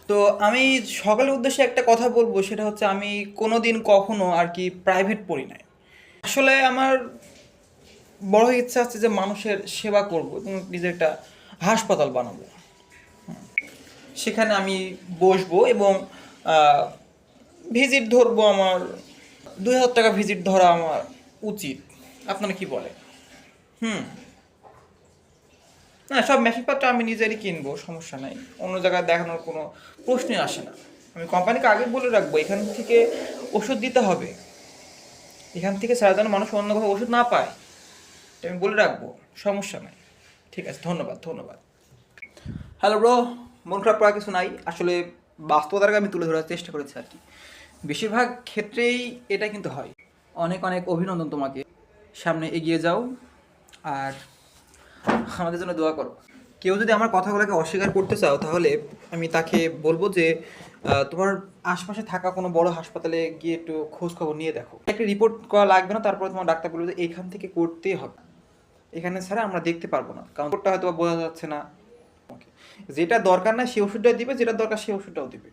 তো আমি সকলের উদ্দেশ্যে একটা কথা বলবো, সেটা হচ্ছে আমি কোনোদিন কখনো আর কি প্রাইভেট পড়ি নাই। আসলে আমার বড় ইচ্ছা আছে যে মানুষের সেবা করব এবং নিজের একটা হাসপাতাল বানাবো। সেখানে আমি বসবো এবং ভিজিট ধরবো। আমার 2,000 টাকা ভিজিট ধরা আমার উচিত। আপনারা কি বলে? হুম। না, সব মেশিনপত্র আমি নিজেরই কিনবো, সমস্যা নাই। অন্য জায়গায় দেখানোর কোনো প্রশ্নই আসে না। আমি কোম্পানিকে আগে বলে রাখবো এখান থেকে ওষুধ দিতে হবে, এখান থেকে ছাড়া যেন মানুষ অন্য কোথাও ওষুধ না পায়, এটা আমি বলে রাখবো। সমস্যা নাই। ঠিক আছে, ধন্যবাদ ধন্যবাদ। হ্যালো ব্রো, মন খারাপ করার কিছু নাই। আসলে বাস্তবতাকে আমি তুলে ধরার চেষ্টা করেছি আর কি। বেশিরভাগ ক্ষেত্রেই এটা কিন্তু হয়। অনেক অনেক অভিনন্দন তোমাকে। সামনে এগিয়ে যাও আর আমাদের জন্য দোয়া করো। কেউ যদি আমার কথাগুলোকে অস্বীকার করতে চাও, তাহলে আমি তাকে বলবো যে তোমার আশপাশে থাকা কোনো বড় হাসপাতালে গিয়ে একটু খোঁজ খবর নিয়ে দেখো। একটা রিপোর্ট করা লাগবে না, তারপরে তোমার ডাক্তার বলবে যে এইখান থেকে করতেই হবে, এখানে ছাড়া আমরা দেখতে পারবো না, কারণ রিপোর্টটা হয়তো বোঝা যাচ্ছে না। যেটা দরকার না সেই ওষুধটাই দিবে, যেটা দরকার সেই ওষুধটাও দিবে।